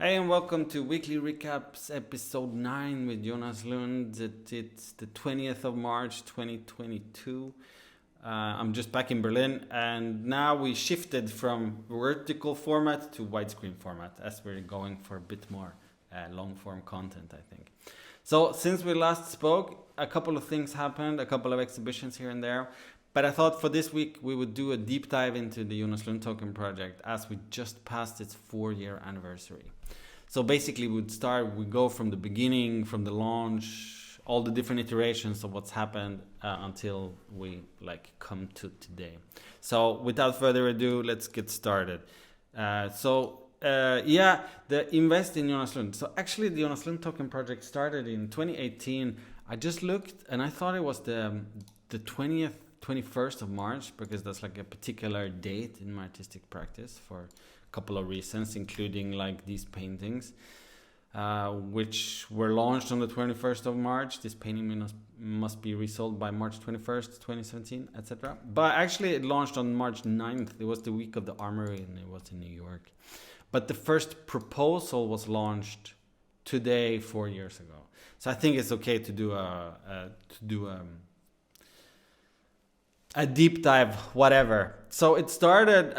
Hey, and welcome to Weekly Recaps episode 9 with Jonas Lund. It's the 20th of March 2022. I'm just back in Berlin, and now we shifted from vertical format to widescreen format as we're going for a bit more long form content, I think. So, since we last spoke, a couple of things happened, a couple of exhibitions here and there. But I thought for this week we would do a deep dive into the Jonas Lund Token project as we just passed its 4-year anniversary. So basically we go from the beginning, from the launch, all the different iterations of what's happened until we come to today. So without further ado, let's get started. The invest in Jonas Lund. So actually the Jonas Lund Token project started in 2018. I just looked and I thought it was the 21st of March, because that's like a particular date in my artistic practice for a couple of reasons, including like these paintings, which were launched on the 21st of March. This painting must be resold by March 21st, 2017, etc. But actually it launched on March 9th. It was the week of the Armory and it was in New York. But the first proposal was launched today, 4 years ago. So I think it's okay to do a deep dive, whatever. So it started,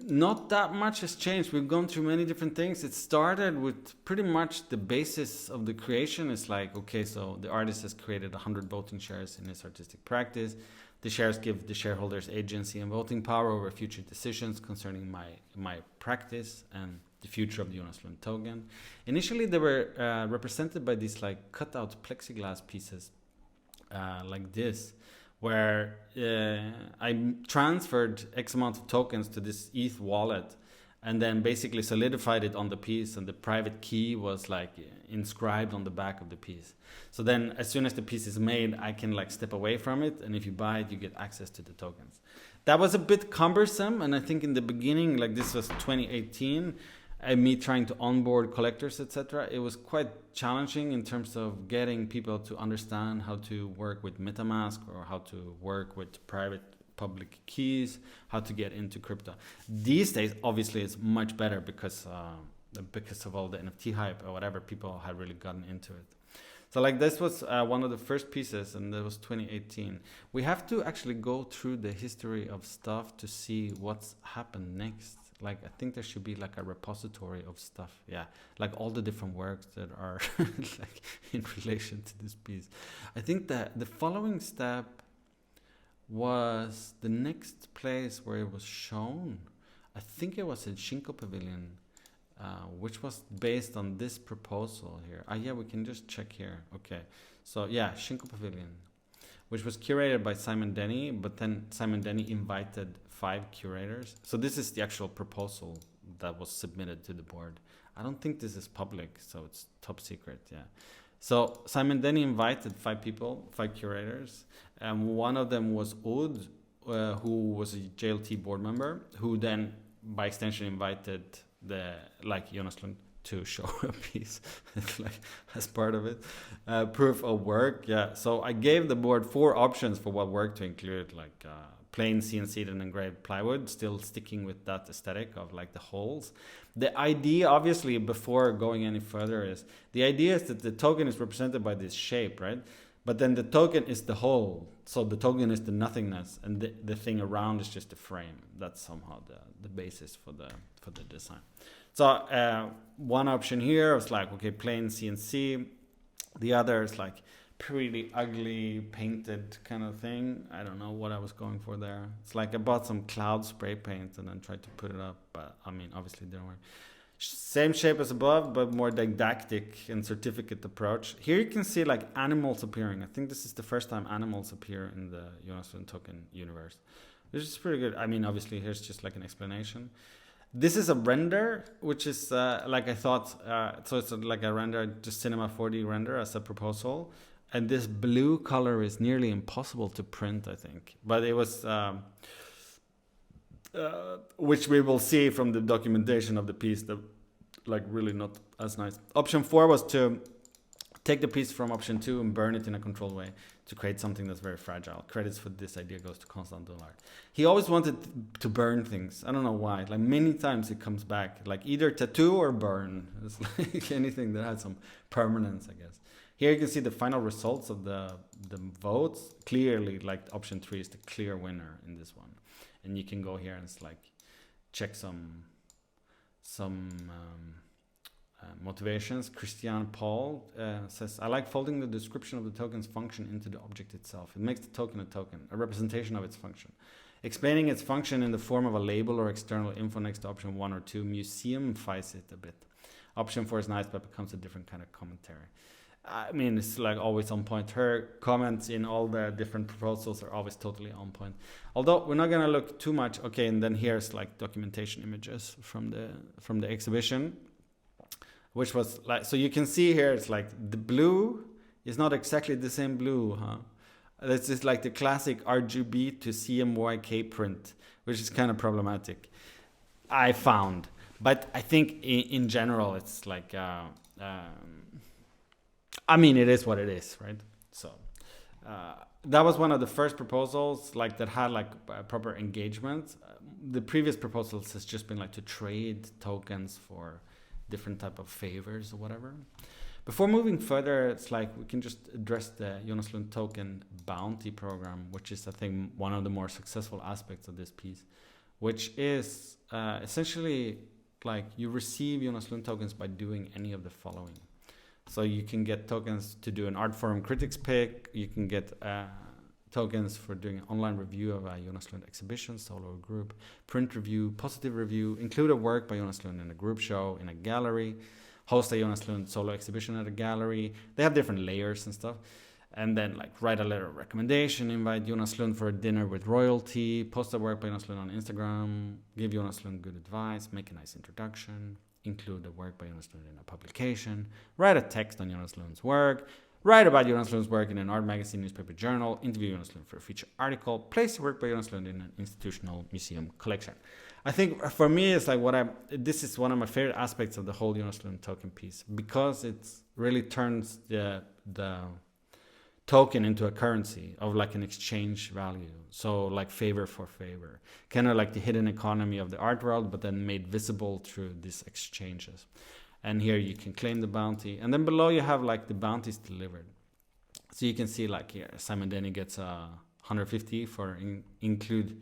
not that much has changed. We've gone through many different things. It started with pretty much the basis of the creation. It's like, okay, so the artist has created 100 voting shares in his artistic practice. The shares give the shareholders agency and voting power over future decisions concerning my practice and the future of the Jonas Lund Token. Initially, they were represented by these like cut-out plexiglass pieces like this, where I transferred X amount of tokens to this ETH wallet and then basically solidified it on the piece, and the private key was like inscribed on the back of the piece. So then as soon as the piece is made, I can like step away from it, and if you buy it, you get access to the tokens. That was a bit cumbersome, and I think in the beginning, like this was 2018, and me trying to onboard collectors, etc., it was quite challenging in terms of getting people to understand how to work with MetaMask or how to work with private public keys, how to get into crypto. These days, obviously, it's much better because of all the NFT hype or whatever, people had really gotten into it. So like this was one of the first pieces, and that was 2018. We have to actually go through the history of stuff to see what's happened next. Like I think there should be like a repository of stuff, like all the different works that are like in relation to this piece. I think that the following step was the next place where it was shown. I think it was in Shinko Pavilion, which was based on this proposal here. We can just check here. Okay, so Shinko Pavilion, which was curated by Simon Denny, but then Simon Denny invited 5 curators. So this is the actual proposal that was submitted to the board. I don't think this is public, so it's top secret, So Simon Denny invited 5 people, 5 curators, and one of them was Oud, who was a JLT board member, who then by extension invited Jonas Lund to show a piece as part of it, proof of work. So I gave the board 4 options for what work to include, plain CNC'd and engraved plywood, still sticking with that aesthetic of like the holes. The idea, obviously, before going any further, is that the token is represented by this shape, right? But then the token is the whole. So the token is the nothingness, and the thing around is just the frame. That's somehow the basis for the design. So one option here was like, okay, plain CNC. The other is like pretty ugly painted kind of thing. I don't know what I was going for there. It's like I bought some cloud spray paint and then tried to put it up, but obviously it didn't work. Same shape as above, but more didactic and certificate approach. Here you can see like animals appearing. I think this is the first time animals appear in the Jonas Lund Token universe, which is pretty good. Obviously here's just like an explanation. This is a render, which is like I thought, so it's like a render, just Cinema 4D render as a proposal. And this blue color is nearly impossible to print, I think. But it was, which we will see from the documentation of the piece, that like really not as nice. Option 4 was to take the piece from option 2 and burn it in a controlled way. to create something that's very fragile. Credits for this idea goes to Constant Dollar. He always wanted to burn things. I don't know why. Like many times it comes back, like either tattoo or burn. It's like anything that has some permanence, I guess. Here you can see the final results of the votes. Clearly, like option 3 is the clear winner in this one. And you can go here and it's like check some motivations. Christian Paul says, I like folding the description of the token's function into the object itself. It makes the token, a representation of its function. Explaining its function in the form of a label or external info next to option 1 or 2 museumifies it a bit. Option 4 is nice, but becomes a different kind of commentary. I mean, it's like always on point. Her comments in all the different proposals are always totally on point. Although we're not gonna look too much. Okay, and then here's like documentation images from the exhibition, which was like, so you can see here, it's like the blue is not exactly the same blue, huh? This is like the classic RGB to CMYK print, which is kind of problematic, I found. But I think in general, it's like, I mean, it is what it is, right? So that was one of the first proposals like that had like proper engagement. The previous proposals has just been like to trade tokens for different type of favors or whatever. Before moving further, it's like we can just address the Jonas Lund Token bounty program, which is I think one of the more successful aspects of this piece, which is essentially like you receive Jonas Lund tokens by doing any of the following. So you can get tokens to do an art forum critics pick. You can get tokens for doing an online review of a Jonas Lund exhibition, solo or group, print review, positive review, include a work by Jonas Lund in a group show, in a gallery, host a Jonas Lund solo exhibition at a gallery. They have different layers and stuff. And then like write a letter of recommendation, invite Jonas Lund for a dinner with royalty, post a work by Jonas Lund on Instagram, give Jonas Lund good advice, make a nice introduction, include the work by Jonas Lund in a publication, write a text on Jonas Lund's work, write about Jonas Lund's work in an art magazine, newspaper, journal, interview Jonas Lund for a feature article, place the work by Jonas Lund in an institutional museum collection. I think for me, it's like this is one of my favorite aspects of the whole Jonas Lund token piece, because it really turns the token into a currency of like an exchange value. So like favor for favor, kind of like the hidden economy of the art world, but then made visible through these exchanges. And here you can claim the bounty. And then below you have like the bounties delivered. So you can see like here, Simon Denny gets 150 for include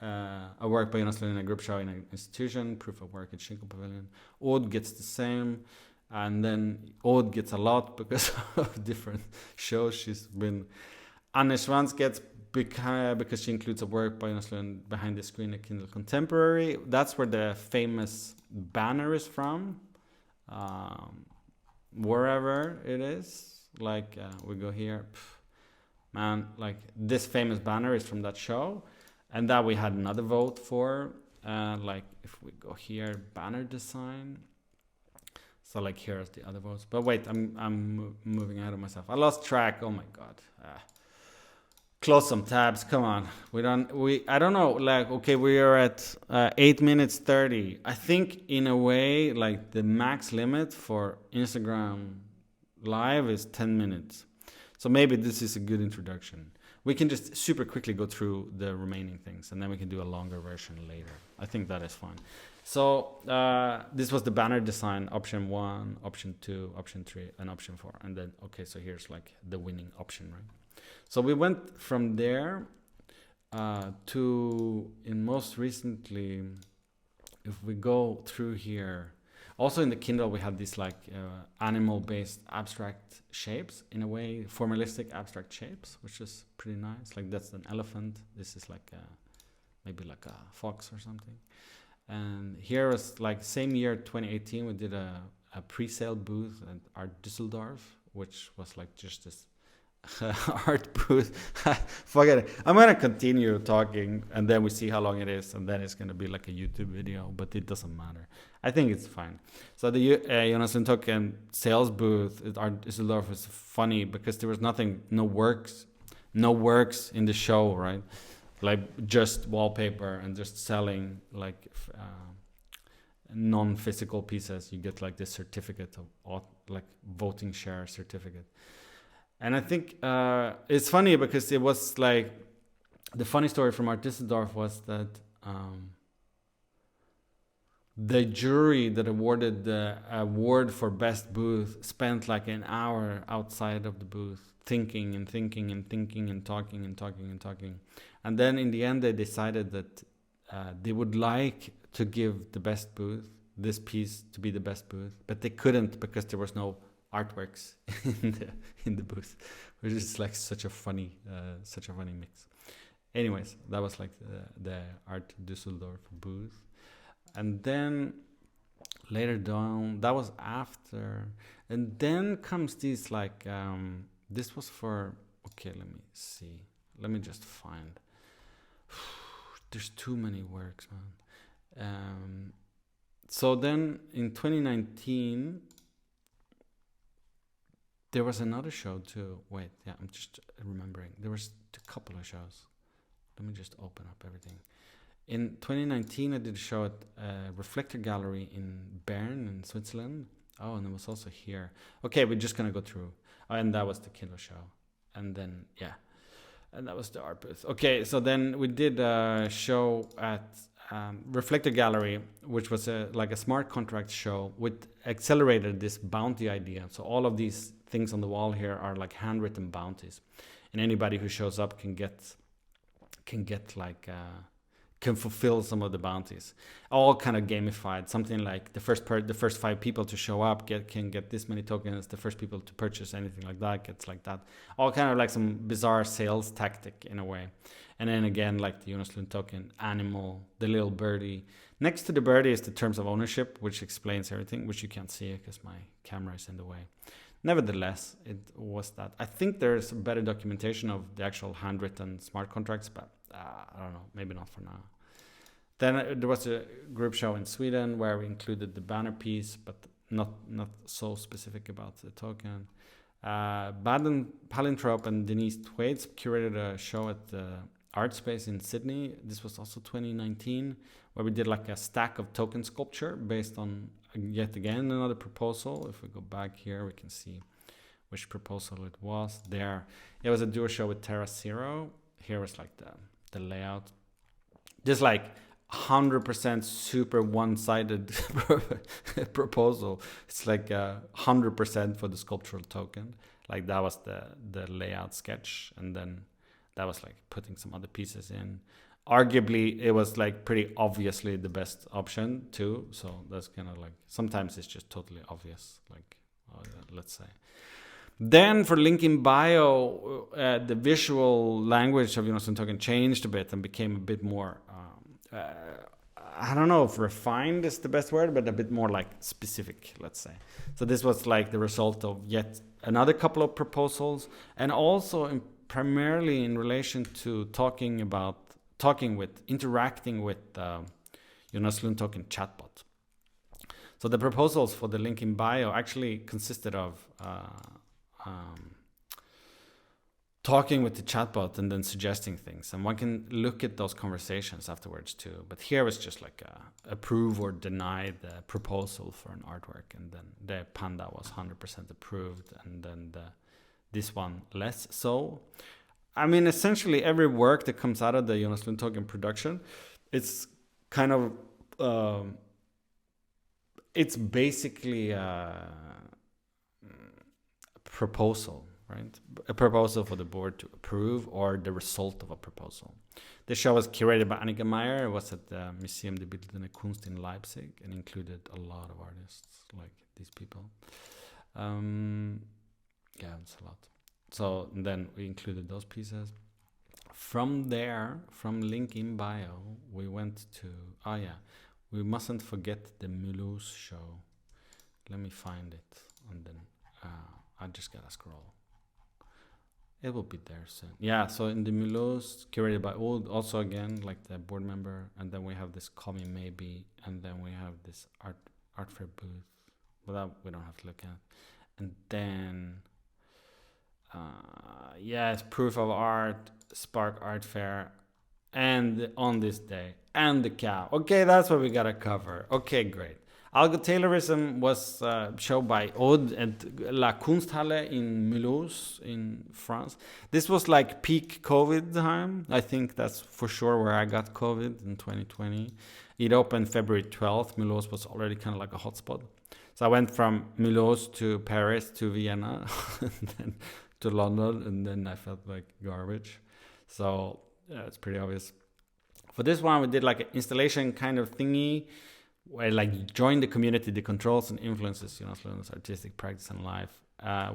a work by Jonas Lund in a group show in an institution, proof of work at Shinko Pavilion. Odd gets the same. And then Odd gets a lot because of different shows she's been. Anne Schwanz gets because she includes a work by Jonas Lund behind the screen at Kindle Contemporary. That's where the famous banner is from. Wherever it is. Like we go here. Man, like this famous banner is from that show. And that we had another vote for. Like if we go here, banner design. So like here's the other votes. But wait, I'm moving ahead of myself. I lost track. Oh my god. Close some tabs. Come on. I don't know. Like okay, we are at 8 minutes 30. I think in a way like the max limit for Instagram Live is 10 minutes. So maybe this is a good introduction. We can just super quickly go through the remaining things and then we can do a longer version later. I think that is fine. So this was the banner design, option 1, option 2, option 3, and option 4. And then, okay, so here's like the winning option, right? So we went from there to, in most recently, if we go through here, also in the Kindle we had these like animal-based abstract shapes, in a way, formalistic abstract shapes, which is pretty nice. Like that's an elephant. This is like maybe like a fox or something. And here was like same year, 2018, we did a pre-sale booth at Art Düsseldorf, which was like just this art booth. Forget it. I'm going to continue talking and then we see how long it is. And then it's going to be like a YouTube video, but it doesn't matter. I think it's fine. So the Jonas Lund Token sales booth at Art Düsseldorf was funny because there was no works in the show, right? Like just wallpaper and just selling like non-physical pieces. You get like this certificate of like voting share certificate. And I think it's funny because it was like the funny story from Art Düsseldorf was that the jury that awarded the award for best booth spent like an hour outside of the booth thinking and thinking and thinking and talking and talking and talking. And then in the end, they decided that they would like to give the best booth, this piece to be the best booth, but they couldn't because there was no artworks in the booth, which is like such a funny mix. Anyways, that was like the Art Düsseldorf booth. And then later down, that was after, and then comes these like this was for, okay, let me see, let me just find, there's too many works, man. So then in 2019 there was another show too. Wait, yeah, I'm just remembering, there was a couple of shows. Let me just open up everything. In 2019, I did a show at Reflector Gallery in Bern in Switzerland. Oh, and it was also here. Okay, we're just going to go through. And that was the Kindle show. And then, yeah. And that was the art booth. Okay, so then we did a show at Reflector Gallery, which was like a smart contract show, which accelerated this bounty idea. So all of these things on the wall here are like handwritten bounties. And anybody who shows up can get like... can fulfill some of the bounties, all kind of gamified. Something like the first 5 people to show up can get this many tokens. The first people to purchase anything like that gets like that. All kind of like some bizarre sales tactic in a way. And then again, like the Jonas Lund Token, animal, the little birdie. Next to the birdie is the terms of ownership, which explains everything, which you can't see because my camera is in the way. Nevertheless, it was that. I think there's better documentation of the actual handwritten smart contracts, but I don't know, maybe not for now. Then there was a group show in Sweden where we included the banner piece, but not so specific about the token. Baden Palinthrope and Denise Thwaites curated a show at the Art Space in Sydney. This was also 2019, where we did like a stack of token sculpture based on, yet again, another proposal. If we go back here, we can see which proposal it was. There, it was a duo show with Terra Zero. Here was like the layout. Just like 100% super one-sided proposal. It's like 100% for the sculptural token. Like that was the layout sketch, and then that was like putting some other pieces in. Arguably, it was like pretty obviously the best option too. So that's kind of like, sometimes it's just totally obvious. Like, let's say. Then for link in bio, the visual language of Jonas Lund Token changed a bit and became a bit more, I don't know if refined is the best word, but a bit more like specific, let's say. So this was like the result of yet another couple of proposals, and also primarily in relation to interacting with Jonas Lund Token chatbot. So the proposals for the link in bio actually consisted of talking with the chatbot and then suggesting things, and one can look at those conversations afterwards too. But here was just like approve or deny the proposal for an artwork, and then the panda was 100% approved, and then this one less so. I mean, essentially every work that comes out of the Jonas Lund Token production, it's kind of it's basically a proposal, right? A proposal for the board to approve, or the result of a proposal. The show was curated by Annika Meyer. It was at the Museum der Bildenden Kunst in Leipzig and included a lot of artists like these people. Yeah, it's a lot. So then we included those pieces. From there, from link in bio, we went to, we mustn't forget the Mulhouse show. Let me find it, and then I just gotta scroll. It will be there soon. Yeah, so in the Mulhouse, curated by Old, also again, like the board member, and then we have this Call Me Maybe, and then we have this art fair booth, but that we don't have to look at. And then, it's Proof of Art, Spark Art Fair, and On This Day, and the cow. Okay, that's what we gotta cover. Okay, great. Algotaylorism was shown by Aude at La Kunsthalle in Mulhouse in France. This was like peak COVID time. I think that's for sure where I got COVID in 2020. It opened February 12th. Mulhouse was already kind of like a hotspot. So I went from Mulhouse to Paris to Vienna and then to London, and then I felt like garbage. So yeah, it's pretty obvious. For this one, we did like an installation kind of thingy where like join the community, the controls and influences Jonas Lund's artistic practice and life,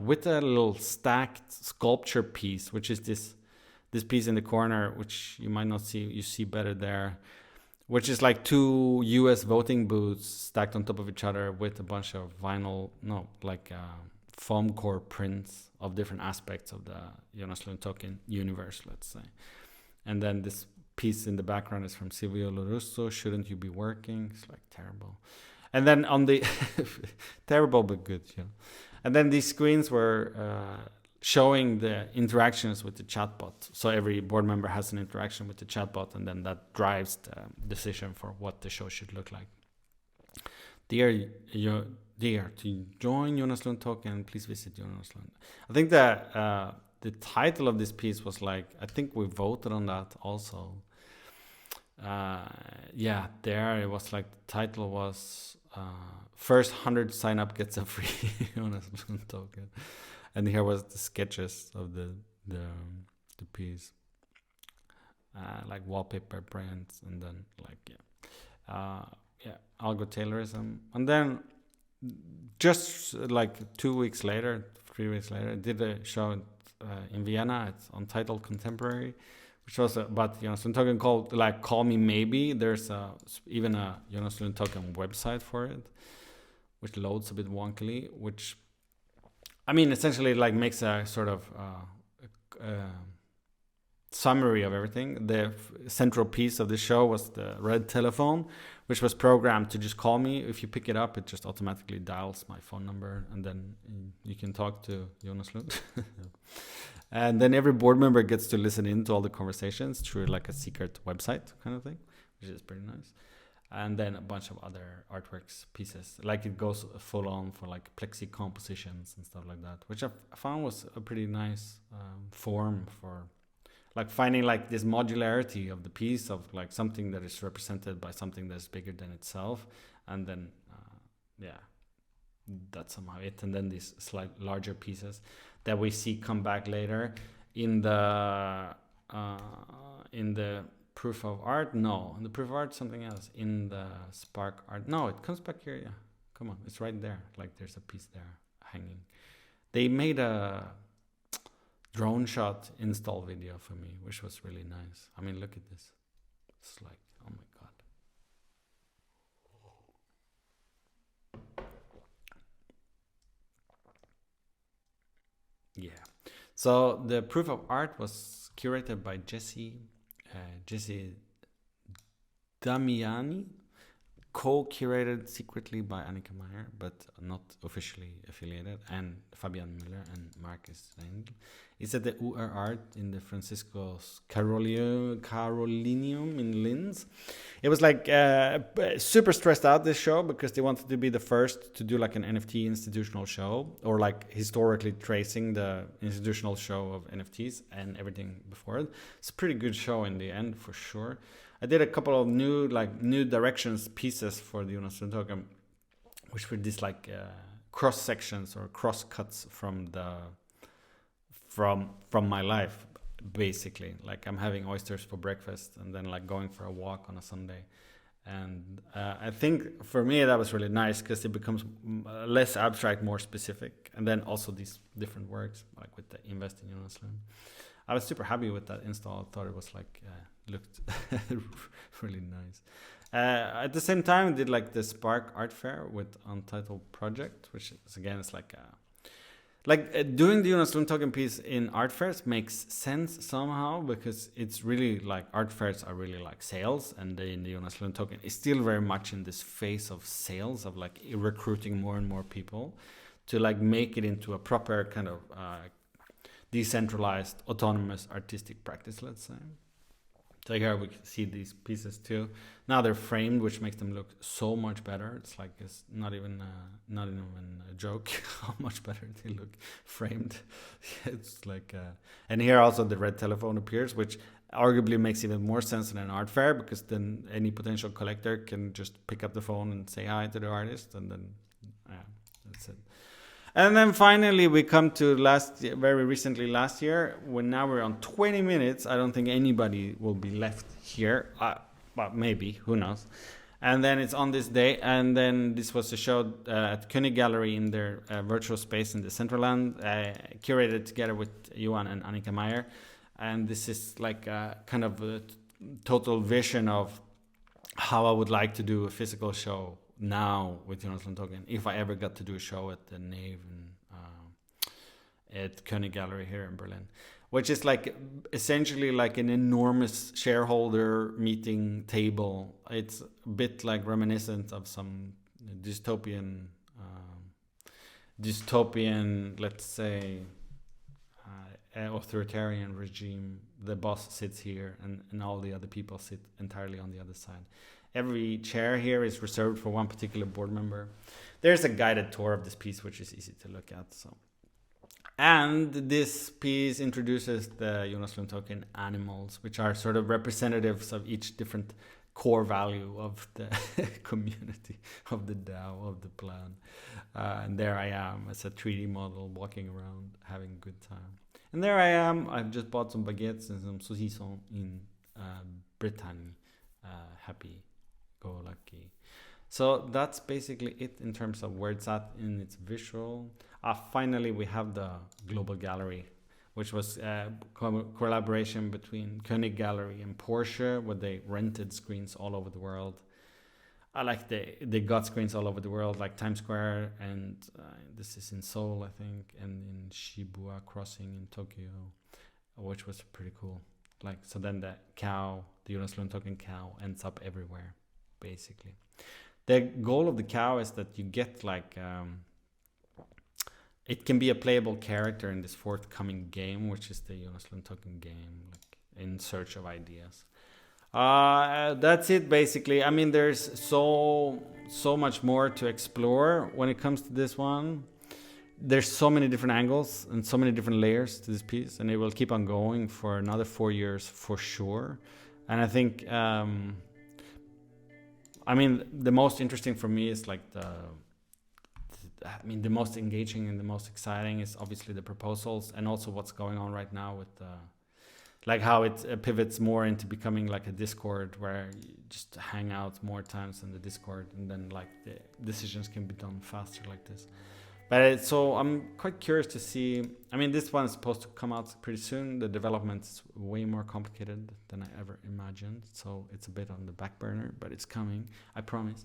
with a little stacked sculpture piece, which is this piece in the corner, which you might not see, you see better there, which is like 2 US voting booths stacked on top of each other with a bunch of foam core prints of different aspects of the Jonas Lund Token universe, let's say. And then this piece in the background is from Silvio Lorusso, Shouldn't You Be Working? It's like terrible. And then on the terrible but good, you know. And then these screens were showing the interactions with the chatbot. So every board member has an interaction with the chatbot, and then that drives the decision for what the show should look like. Dear, to join Jonas Lund Token, please visit Jonas Lund. I think that the title of this piece was like, I think we voted on that also. There it was like, the title was first 100 sign up gets a free Jonas Lund Token. And here was the sketches of the piece. Like wallpaper prints, and then algotaylorism. And then just like 3 weeks later, I did a show in Vienna. It's Untitled Contemporary, which was about Jonas Lund Token, called like Call Me Maybe. There's even a Jonas Lund Token website for it, which loads a bit wonkily, which I mean essentially like makes a sort of summary of everything. The central piece of the show was the red telephone, which was programmed to just call me. If you pick it up, it just automatically dials my phone number, and then you can talk to Jonas Lund. And then every board member gets to listen in to all the conversations through like a secret website kind of thing, which is pretty nice. And then a bunch of other artworks pieces. Like it goes full on for like plexi compositions and stuff like that, which I found was a pretty nice form for like finding like this modularity of the piece, of like something that is represented by something that's bigger than itself. And then, that's somehow it. And then these slight larger pieces that we see come back later in the proof of art. No, in the proof of art, something else. In the Spark art. No, it comes back here. Yeah, come on. It's right there. Like there's a piece there hanging. They made a drone shot install video for me, which was really nice. I mean, look at this. It's like, oh my God. Yeah. So the proof of art was curated by Jesse Damiani, co-curated secretly by Annika Meyer, but not officially affiliated, and Fabian Müller and Marcus Reindl. It's at the UR Art in the Francisco's Carolinium in Linz. It was like super stressed out, this show, because they wanted to be the first to do like an NFT institutional show, or like historically tracing the institutional show of NFTs and everything before it. It's a pretty good show in the end, for sure. I did a couple of new directions pieces for the Jonas Lund Token, which were these like cross sections or cross cuts from my life, basically. Like I'm having oysters for breakfast and then like going for a walk on a Sunday. And I think for me that was really nice because it becomes less abstract, more specific. And then also these different works, like with the Invest in Jonas Lund. I was super happy with that install. I thought it was like looked really nice. At the same time, I did like the Spark Art Fair with Untitled Project, which is again, it's like doing the Jonas Lund Token piece in art fairs makes sense somehow, because it's really like art fairs are really like sales, and the Jonas Lund Token is still very much in this phase of sales, of like recruiting more and more people to like make it into a proper kind of decentralized, autonomous artistic practice, let's say. So here we can see these pieces too. Now they're framed, which makes them look so much better. It's like it's not even a joke how much better they look framed. It's like, and here also the red telephone appears, which arguably makes even more sense in an art fair, because then any potential collector can just pick up the phone and say hi to the artist, and then that's it. And then finally we come to very recently last year, when now we're on 20 minutes. I don't think anybody will be left here, but maybe, who knows. And then it's on this day, and then this was a show at König Gallery in their virtual space in the Centerland, curated together with Johan and Annika Meyer. And this is like a kind of a total vision of how I would like to do a physical show now with Jonas Lund Token, if I ever got to do a show at the Nave at König Gallery here in Berlin, which is like essentially like an enormous shareholder meeting table. It's a bit like reminiscent of some dystopian, let's say, authoritarian regime. The boss sits here, and all the other people sit entirely on the other side. Every chair here is reserved for one particular board member. There's a guided tour of this piece, which is easy to look at. And this piece introduces the Jonas Lund Token animals, which are sort of representatives of each different core value of the community, of the DAO, of the plan. And there I am as a 3D model walking around having a good time. And there I am. I've just bought some baguettes and some saucissons in Brittany. Happy go lucky. So that's basically it in terms of where it's at in its visual. Finally, we have the global gallery, which was a collaboration between König Gallery and Porsche, where they rented screens all over the world. They got screens all over the world, like Times Square, and this is in Seoul, I think, and in Shibuya Crossing in Tokyo, which was pretty cool. So then the Jonas Lund Token cow ends up everywhere, basically. The goal of the cow is that you get it can be a playable character in this forthcoming game, which is the Jonas Lund Token game, in search of ideas. That's it, basically. I mean, there's so much more to explore when it comes to this one. There's so many different angles and so many different layers to this piece, and it will keep on going for another 4 years for sure. And I think, the most interesting for me is the most engaging and the most exciting is obviously the proposals, and also what's going on right now with how it pivots more into becoming like a Discord, where you just hang out more times in the Discord, and then the decisions can be done faster like this. But so I'm quite curious to see. I mean, this one is supposed to come out pretty soon. The development is way more complicated than I ever imagined, so it's a bit on the back burner, but it's coming. I promise.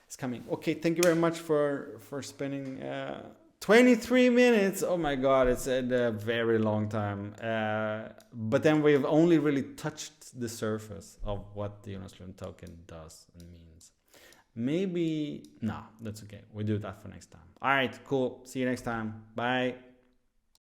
It's coming. Okay, thank you very much for spending 23 minutes. Oh my God, it's a very long time. But then we've only really touched the surface of what the Jonas Lund Token does and means. Maybe, no, that's okay. We'll do that for next time. All right, cool. See you next time. Bye.